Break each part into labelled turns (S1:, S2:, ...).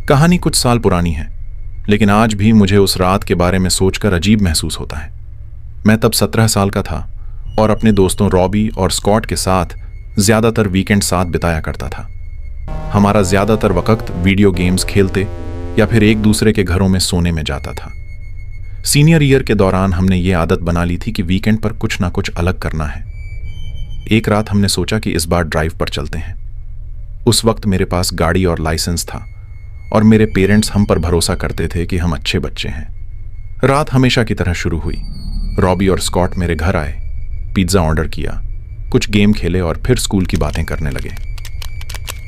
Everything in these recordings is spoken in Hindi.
S1: कहानी कुछ साल पुरानी है, लेकिन आज भी मुझे उस रात के बारे में सोचकर अजीब महसूस होता है। मैं तब 17 साल का था और अपने दोस्तों रॉबी और स्कॉट के साथ ज्यादातर वीकेंड साथ बिताया करता था। हमारा ज्यादातर वक्त वीडियो गेम्स खेलते या फिर एक दूसरे के घरों में सोने में जाता था। सीनियर ईयर के दौरान हमने ये आदत बना ली थी कि वीकेंड पर कुछ ना कुछ अलग करना है। एक रात हमने सोचा कि इस बार ड्राइव पर चलते हैं। उस वक्त मेरे पास गाड़ी और लाइसेंस था और मेरे पेरेंट्स हम पर भरोसा करते थे कि हम अच्छे बच्चे हैं। रात हमेशा की तरह शुरू हुई। रॉबी और स्कॉट मेरे घर आए, पिज्ज़ा ऑर्डर किया, कुछ गेम खेले और फिर स्कूल की बातें करने लगे।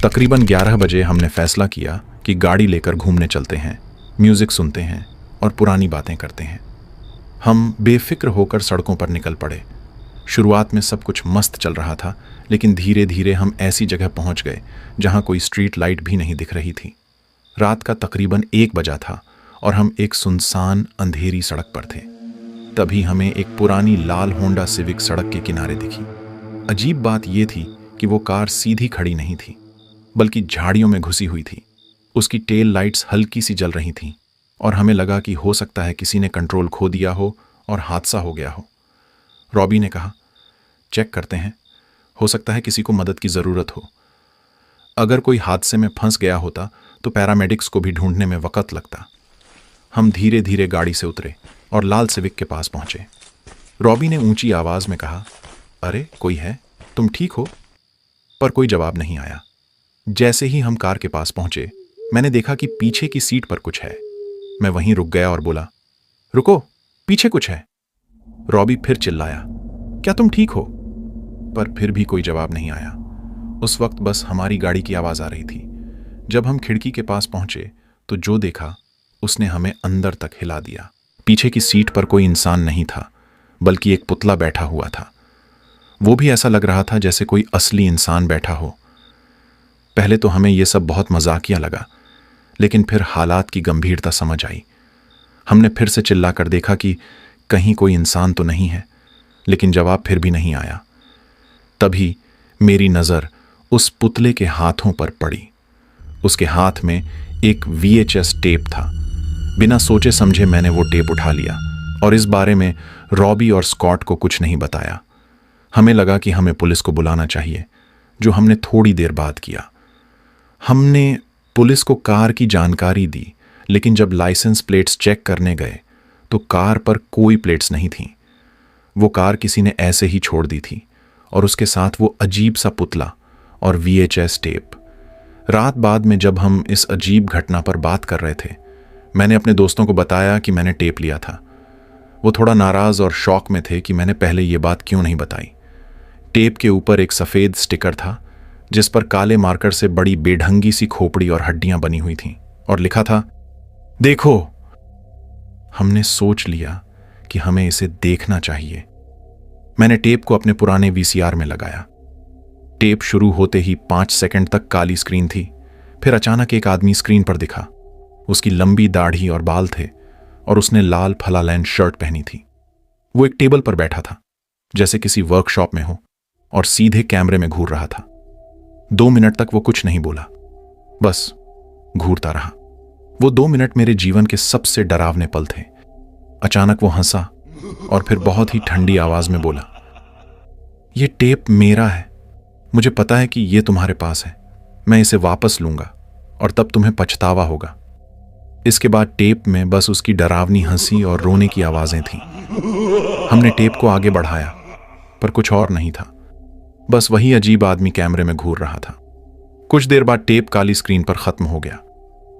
S1: तकरीबन 11 बजे हमने फैसला किया कि गाड़ी लेकर घूमने चलते हैं, म्यूजिक सुनते हैं और पुरानी बातें करते हैं। हम बेफिक्र होकर सड़कों पर निकल पड़े। शुरुआत में सब कुछ मस्त चल रहा था, लेकिन धीरे धीरे हम ऐसी जगह पहुंच गए जहां कोई स्ट्रीट लाइट भी नहीं दिख रही थी। रात का तकरीबन 1 बजा था और हम एक सुनसान अंधेरी सड़क पर थे। तभी हमें एक पुरानी लाल होंडा सिविक सड़क के किनारे दिखी। अजीब बात यह थी कि वो कार सीधी खड़ी नहीं थी, बल्कि झाड़ियों में घुसी हुई थी। उसकी टेल लाइट्स हल्की सी जल रही थीं और हमें लगा कि हो सकता है किसी ने कंट्रोल खो दिया हो और हादसा हो गया हो। रॉबी ने कहा, चेक करते हैं, हो सकता है किसी को मदद की ज़रूरत हो। अगर कोई हादसे में फंस गया होता तो पैरामेडिक्स को भी ढूंढने में वक्त लगता। हम धीरे धीरे गाड़ी से उतरे और लाल सिविक के पास पहुंचे। रॉबी ने ऊंची आवाज में कहा, अरे कोई है, तुम ठीक हो? पर कोई जवाब नहीं आया। जैसे ही हम कार के पास पहुंचे, मैंने देखा कि पीछे की सीट पर कुछ है। मैं वहीं रुक गया और बोला, रुको, पीछे कुछ है। रॉबी फिर चिल्लाया, क्या तुम ठीक हो? पर फिर भी कोई जवाब नहीं आया। उस वक्त बस हमारी गाड़ी की आवाज आ रही थी। जब हम खिड़की के पास पहुंचे तो जो देखा उसने हमें अंदर तक हिला दिया। पीछे की सीट पर कोई इंसान नहीं था, बल्कि एक पुतला बैठा हुआ था। वो भी ऐसा लग रहा था जैसे कोई असली इंसान बैठा हो। पहले तो हमें यह सब बहुत मजाकिया लगा, लेकिन फिर हालात की गंभीरता समझ आई। हमने फिर से चिल्लाकर देखा कि कहीं कोई इंसान तो नहीं है, लेकिन जवाब फिर भी नहीं आया। तभी मेरी नज़र उस पुतले के हाथों पर पड़ी। उसके हाथ में एक VHS टेप था। बिना सोचे समझे मैंने वो टेप उठा लिया और इस बारे में रॉबी और स्कॉट को कुछ नहीं बताया। हमें लगा कि हमें पुलिस को बुलाना चाहिए, जो हमने थोड़ी देर बाद किया। हमने पुलिस को कार की जानकारी दी, लेकिन जब लाइसेंस प्लेट्स चेक करने गए तो कार पर कोई प्लेट्स नहीं थीं। वो कार किसी ने ऐसे ही छोड़ दी थी और उसके साथ वो अजीब सा पुतला और VHS टेप। रात बाद में जब हम इस अजीब घटना पर बात कर रहे थे, मैंने अपने दोस्तों को बताया कि मैंने टेप लिया था। वो थोड़ा नाराज और शॉक में थे कि मैंने पहले ये बात क्यों नहीं बताई। टेप के ऊपर एक सफ़ेद स्टिकर था जिस पर काले मार्कर से बड़ी बेढंगी सी खोपड़ी और हड्डियां बनी हुई थीं और लिखा था, देखो। हमने सोच लिया कि हमें इसे देखना चाहिए। मैंने टेप को अपने पुराने VCR में लगाया। टेप शुरू होते ही 5 सेकंड तक काली स्क्रीन थी। फिर अचानक एक आदमी स्क्रीन पर दिखा। उसकी लंबी दाढ़ी और बाल थे और उसने लाल फलालैंड शर्ट पहनी थी। वो एक टेबल पर बैठा था, जैसे किसी वर्कशॉप में हो, और सीधे कैमरे में घूर रहा था। 2 मिनट तक वो कुछ नहीं बोला, बस घूरता रहा। वो 2 मिनट मेरे जीवन के सबसे डरावने पल थे। अचानक वो हंसा और फिर बहुत ही ठंडी आवाज में बोला, ये टेप मेरा है। मुझे पता है कि ये तुम्हारे पास है। मैं इसे वापस लूंगा और तब तुम्हें पछतावा होगा। इसके बाद टेप में बस उसकी डरावनी हंसी और रोने की आवाजें थीं। हमने टेप को आगे बढ़ाया, पर कुछ और नहीं था। बस वही अजीब आदमी कैमरे में घूर रहा था। कुछ देर बाद टेप काली स्क्रीन पर खत्म हो गया।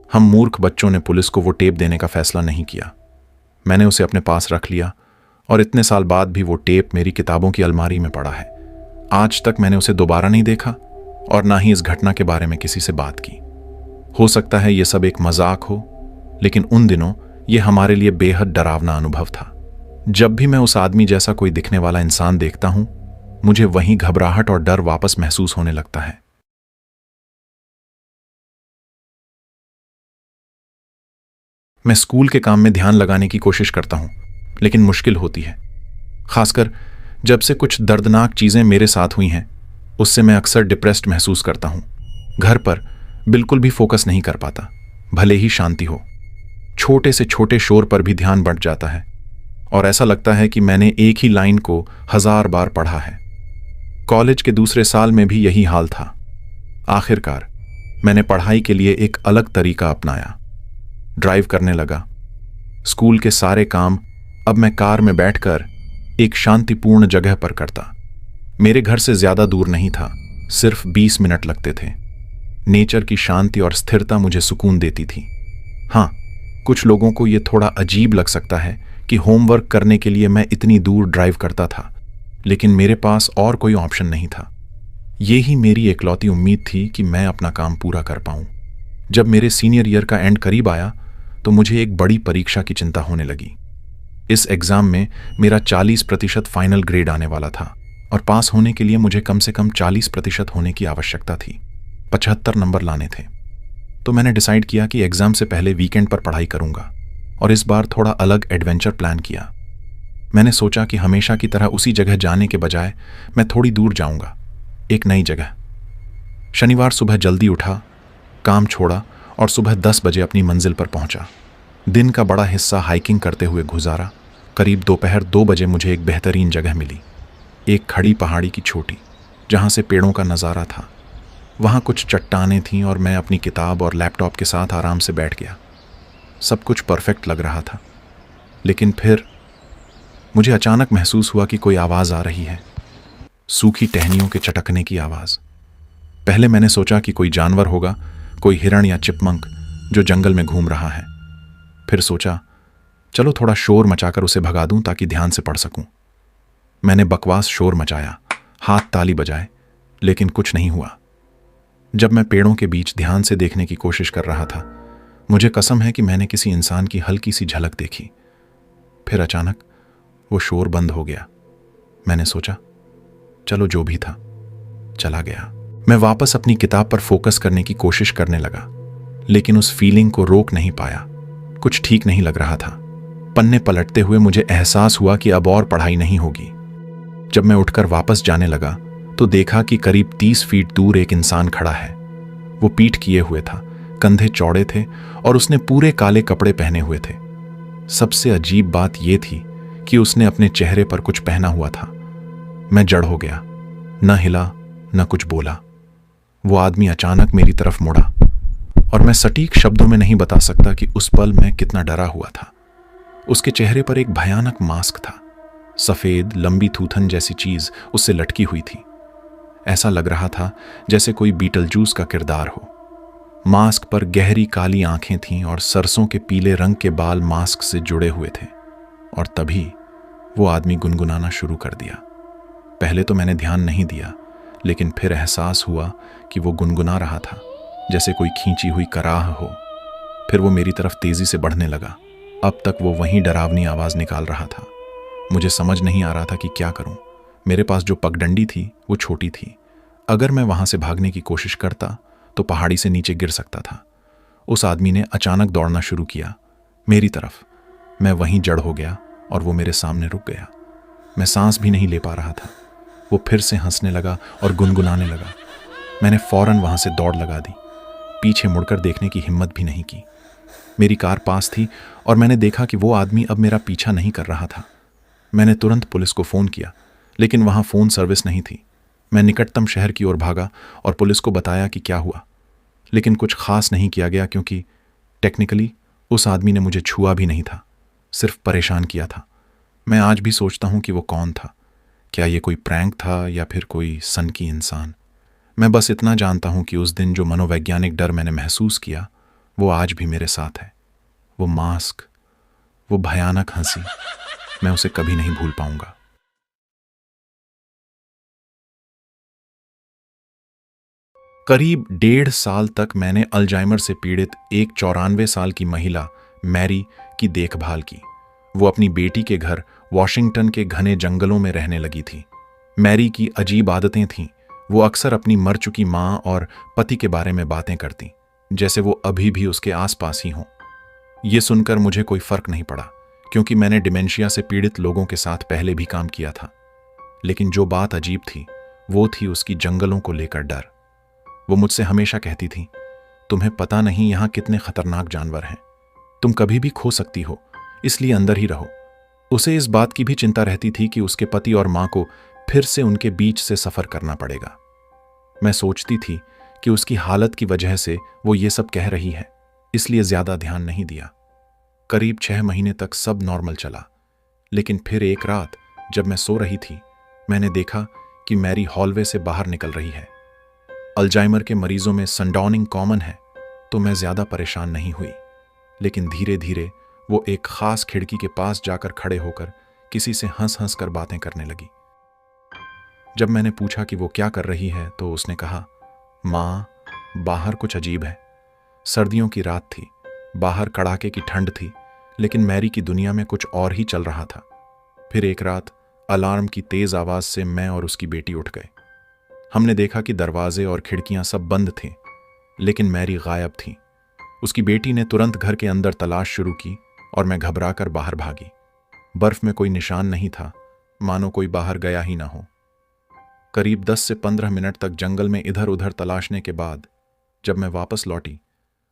S1: हम मूर्ख बच्चों ने पुलिस को वो टेप देने का फैसला नहीं किया। मैंने उसे अपने पास रख लिया और इतने साल बाद भी वो टेप मेरी किताबों की अलमारी में पड़ा है। आज तक मैंने उसे दोबारा नहीं देखा और ना ही इस घटना के बारे में किसी से बात की। हो सकता है ये सब एक मजाक हो, लेकिन उन दिनों ये हमारे लिए बेहद डरावना अनुभव था। जब भी मैं उस आदमी जैसा कोई दिखने वाला इंसान देखता हूं, मुझे वहीं घबराहट और डर वापस महसूस होने लगता है। मैं स्कूल के काम में ध्यान लगाने की कोशिश करता हूं, लेकिन मुश्किल होती है। खासकर जब से कुछ दर्दनाक चीजें मेरे साथ हुई हैं, उससे मैं अक्सर डिप्रेस्ड महसूस करता हूं। घर पर बिल्कुल भी फोकस नहीं कर पाता। भले ही शांति हो। छोटे से छोटे शोर पर भी ध्यान बढ़ जाता है और ऐसा लगता है कि मैंने एक ही लाइन को 1000 बार पढ़ा है। कॉलेज के दूसरे साल में भी यही हाल था। आखिरकार मैंने पढ़ाई के लिए एक अलग तरीका अपनाया। ड्राइव करने लगा। स्कूल के सारे काम अब मैं कार में बैठकर एक शांतिपूर्ण जगह पर करता। मेरे घर से ज्यादा दूर नहीं था, सिर्फ 20 मिनट लगते थे। नेचर की शांति और स्थिरता मुझे सुकून देती थी। हाँ, कुछ लोगों को यह थोड़ा अजीब लग सकता है कि होमवर्क करने के लिए मैं इतनी दूर ड्राइव करता था, लेकिन मेरे पास और कोई ऑप्शन नहीं था। ये ही मेरी इकलौती उम्मीद थी कि मैं अपना काम पूरा कर पाऊं। जब मेरे सीनियर ईयर का एंड करीब आया तो मुझे एक बड़ी परीक्षा की चिंता होने लगी। इस एग्जाम में मेरा 40% फाइनल ग्रेड आने वाला था और पास होने के लिए मुझे कम से कम 40% होने की आवश्यकता थी। 75 नंबर लाने थे। तो मैंने डिसाइड किया कि एग्जाम से पहले वीकेंड पर पढ़ाई करूंगा और इस बार थोड़ा अलग एडवेंचर प्लान किया। मैंने सोचा कि हमेशा की तरह उसी जगह जाने के बजाय मैं थोड़ी दूर जाऊंगा, एक नई जगह। शनिवार सुबह जल्दी उठा, काम छोड़ा और सुबह 10 बजे अपनी मंजिल पर पहुंचा। दिन का बड़ा हिस्सा हाइकिंग करते हुए गुजारा। करीब दोपहर 2 बजे मुझे एक बेहतरीन जगह मिली, एक खड़ी पहाड़ी की चोटी जहां से पेड़ों का नज़ारा था। वहां कुछ चट्टानें थीं और मैं अपनी किताब और लैपटॉप के साथ आराम से बैठ गया। सब कुछ परफेक्ट लग रहा था, लेकिन फिर मुझे अचानक महसूस हुआ कि कोई आवाज़ आ रही है, सूखी टहनियों के चटकने की आवाज़। पहले मैंने सोचा कि कोई जानवर होगा, कोई हिरण या चिपमंक जो जंगल में घूम रहा है। फिर सोचा, चलो थोड़ा शोर मचाकर उसे भगा दूं ताकि ध्यान से पढ़ सकूं। मैंने बकवास शोर मचाया, हाथ ताली बजाए, लेकिन कुछ नहीं हुआ। जब मैं पेड़ों के बीच ध्यान से देखने की कोशिश कर रहा था, मुझे कसम है कि मैंने किसी इंसान की हल्की सी झलक देखी। फिर अचानक वो शोर बंद हो गया। मैंने सोचा, चलो जो भी था चला गया। मैं वापस अपनी किताब पर फोकस करने की कोशिश करने लगा, लेकिन उस फीलिंग को रोक नहीं पाया। कुछ ठीक नहीं लग रहा था। पन्ने पलटते हुए मुझे एहसास हुआ कि अब और पढ़ाई नहीं होगी। जब मैं उठकर वापस जाने लगा तो देखा कि करीब 30 फीट दूर एक इंसान खड़ा है। वो पीठ किए हुए था, कंधे चौड़े थे और उसने पूरे काले कपड़े पहने हुए थे। सबसे अजीब बात यह थी कि उसने अपने चेहरे पर कुछ पहना हुआ था। मैं जड़ हो गया, न हिला न कुछ बोला। वो आदमी अचानक मेरी तरफ मुड़ा और मैं सटीक शब्दों में नहीं बता सकता कि उस पल मैं कितना डरा हुआ था। उसके चेहरे पर एक भयानक मास्क था। सफेद लंबी थूथन जैसी चीज उससे लटकी हुई थी। ऐसा लग रहा था जैसे कोई बीटलजूस का किरदार हो। मास्क पर गहरी काली आंखें थीं और सरसों के पीले रंग के बाल मास्क से जुड़े हुए थे। और तभी वो आदमी गुनगुनाना शुरू कर दिया। पहले तो मैंने ध्यान नहीं दिया, लेकिन फिर एहसास हुआ कि वो गुनगुना रहा था जैसे कोई खींची हुई कराह हो। फिर वो मेरी तरफ तेजी से बढ़ने लगा। अब तक वो वहीं डरावनी आवाज निकाल रहा था। मुझे समझ नहीं आ रहा था कि क्या करूं। मेरे पास जो पगडंडी थी वो छोटी थी। अगर मैं वहां से भागने की कोशिश करता तो पहाड़ी से नीचे गिर सकता था। उस आदमी ने अचानक दौड़ना शुरू किया मेरी तरफ। मैं वहीं जड़ हो गया और वो मेरे सामने रुक गया। मैं सांस भी नहीं ले पा रहा था। वो फिर से हंसने लगा और गुनगुनाने लगा। मैंने फौरन वहां से दौड़ लगा दी। पीछे मुड़कर देखने की हिम्मत भी नहीं की। मेरी कार पास थी और मैंने देखा कि वो आदमी अब मेरा पीछा नहीं कर रहा था। मैंने तुरंत पुलिस को फ़ोन किया, लेकिन वहाँ फ़ोन सर्विस नहीं थी। मैं निकटतम शहर की ओर भागा और पुलिस को बताया कि क्या हुआ, लेकिन कुछ खास नहीं किया गया क्योंकि टेक्निकली उस आदमी ने मुझे छुआ भी नहीं था, सिर्फ परेशान किया था। मैं आज भी सोचता हूँ कि वो कौन था। क्या ये कोई प्रैंक था या फिर कोई सनकी इंसान? मैं बस इतना जानता हूँ कि उस दिन जो मनोवैज्ञानिक डर मैंने महसूस किया वो आज भी मेरे साथ है। वो मास्क, वो भयानक हंसी, मैं उसे कभी नहीं भूल पाऊंगा। करीब 1.5 साल तक मैंने अल्जाइमर से पीड़ित एक 94 साल की महिला मैरी की देखभाल की। वो अपनी बेटी के घर वॉशिंगटन के घने जंगलों में रहने लगी थी। मैरी की अजीब आदतें थीं। वो अक्सर अपनी मर चुकी माँ और पति के बारे में बातें करती, जैसे वो अभी भी उसके आसपास ही हों। ये सुनकर मुझे कोई फर्क नहीं पड़ा, क्योंकि मैंने डिमेंशिया से पीड़ित लोगों के साथ पहले भी काम किया था। लेकिन जो बात अजीब थी वो थी उसकी जंगलों को लेकर डर। वो मुझसे हमेशा कहती थी, तुम्हें पता नहीं यहाँ कितने खतरनाक जानवर हैं। तुम कभी भी खो सकती हो, इसलिए अंदर ही रहो। उसे इस बात की भी चिंता रहती थी कि उसके पति और मां को फिर से उनके बीच से सफर करना पड़ेगा। मैं सोचती थी कि उसकी हालत की वजह से वो ये सब कह रही है, इसलिए ज्यादा ध्यान नहीं दिया। करीब 6 महीने तक सब नॉर्मल चला, लेकिन फिर एक रात जब मैं सो रही थी, मैंने देखा कि मैरी हॉलवे से बाहर निकल रही है। अल्जाइमर के मरीजों में सनडाउनिंग कॉमन है, तो मैं ज्यादा परेशान नहीं हुई। लेकिन धीरे धीरे वो एक खास खिड़की के पास जाकर खड़े होकर किसी से हंस हंस कर बातें करने लगी। जब मैंने पूछा कि वो क्या कर रही है, तो उसने कहा, माँ, बाहर कुछ अजीब है। सर्दियों की रात थी, बाहर कड़ाके की ठंड थी, लेकिन मैरी की दुनिया में कुछ और ही चल रहा था। फिर एक रात अलार्म की तेज आवाज से मैं और उसकी बेटी उठ गए। हमने देखा कि दरवाजे और खिड़कियां सब बंद थे, लेकिन मैरी गायब थी। उसकी बेटी ने तुरंत घर के अंदर तलाश शुरू की और मैं घबराकर बाहर भागी। बर्फ में कोई निशान नहीं था, मानो कोई बाहर गया ही ना हो। करीब 10 से 15 मिनट तक जंगल में इधर उधर तलाशने के बाद जब मैं वापस लौटी,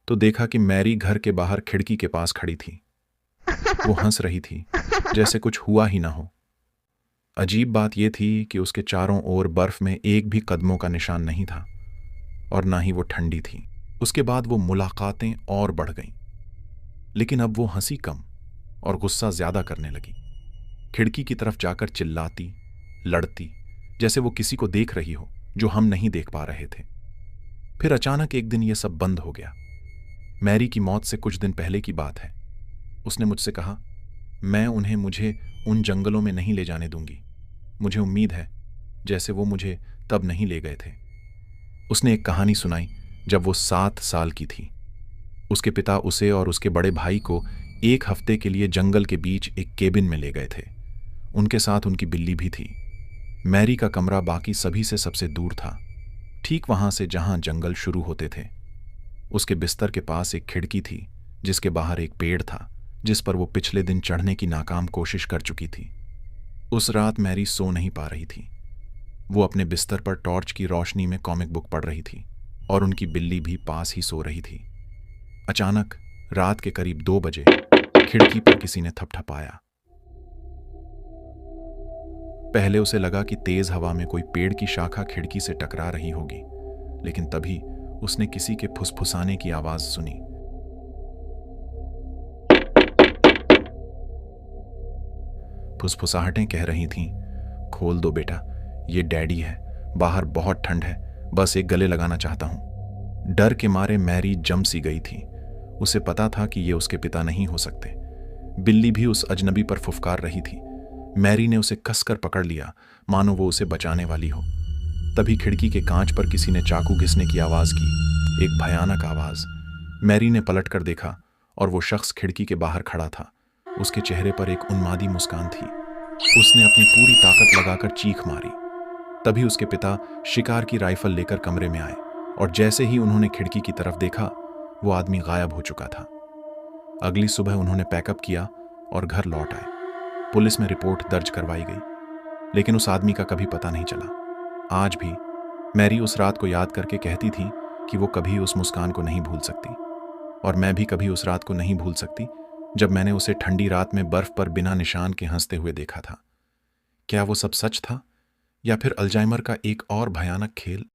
S1: तो देखा कि मैरी घर के बाहर खिड़की के पास खड़ी थी। वो हंस रही थी, जैसे कुछ हुआ ही ना हो। अजीब बात यह थी कि उसके चारों ओर बर्फ में एक भी कदमों का निशान नहीं था, और ना ही वो ठंडी थी। उसके बाद वो मुलाकातें और बढ़ गईं, लेकिन अब वो हंसी कम और गुस्सा ज्यादा करने लगी। खिड़की की तरफ जाकर चिल्लाती, लड़ती, जैसे वो किसी को देख रही हो जो हम नहीं देख पा रहे थे। फिर अचानक एक दिन ये सब बंद हो गया। मैरी की मौत से कुछ दिन पहले की बात है। उसने मुझसे कहा, मैं उन्हें मुझे उन जंगलों में नहीं ले जाने दूंगी। मुझे उम्मीद है, जैसे वो मुझे तब नहीं ले गए थे। उसने एक कहानी सुनाई जब वो 7 साल की थी। उसके पिता उसे और उसके बड़े भाई को 1 हफ्ते के लिए जंगल के बीच एक केबिन में ले गए थे। उनके साथ उनकी बिल्ली भी थी। मैरी का कमरा बाकी सभी से सबसे दूर था, ठीक वहां से जहां जंगल शुरू होते थे। उसके बिस्तर के पास एक खिड़की थी, जिसके बाहर एक पेड़ था जिस पर वो पिछले दिन चढ़ने की नाकाम कोशिश कर चुकी थी। उस रात मैरी सो नहीं पा रही थी। वो अपने बिस्तर पर टॉर्च की रोशनी में कॉमिक बुक पढ़ रही थी और उनकी बिल्ली भी पास ही सो रही थी। अचानक रात के करीब 2 बजे खिड़की पर किसी ने थपथपाया। पहले उसे लगा कि तेज हवा में कोई पेड़ की शाखा खिड़की से टकरा रही होगी, लेकिन तभी उसने किसी के फुसफुसाने की आवाज सुनी। फुसफुसाहटें कह रही थीं, खोल दो बेटा, ये डैडी है, बाहर बहुत ठंड है, बस एक गले लगाना चाहता हूं। डर के मारे मैरी जम सी गई थी। उसे पता था कि ये उसके पिता नहीं हो सकते। बिल्ली भी उस अजनबी पर फुफकार रही थी। मैरी ने उसे कसकर पकड़ लिया, मानो वो उसे बचाने वाली हो। तभी खिड़की के कांच पर किसी ने चाकू घिसने की आवाज की, एक भयानक आवाज। मैरी ने पलटकर देखा और वो शख्स खिड़की के बाहर खड़ा था। उसके चेहरे पर एक उन्मादी मुस्कान थी। उसने अपनी पूरी ताकत लगाकर चीख मारी। तभी उसके पिता शिकार की राइफल लेकर कमरे में आए, और जैसे ही उन्होंने खिड़की की तरफ देखा, वो आदमी गायब हो चुका था। अगली सुबह उन्होंने पैकअप किया और घर लौट आए। पुलिस में रिपोर्ट दर्ज करवाई गई, लेकिन उस आदमी का कभी पता नहीं चला। आज भी मैरी उस रात को याद करके कहती थी कि वो कभी उस मुस्कान को नहीं भूल सकती, और मैं भी कभी उस रात को नहीं भूल सकती जब मैंने उसे ठंडी रात में बर्फ पर बिना निशान के हंसते हुए देखा था। क्या वो सब सच था, या फिर अल्जाइमर का एक और भयानक खेल?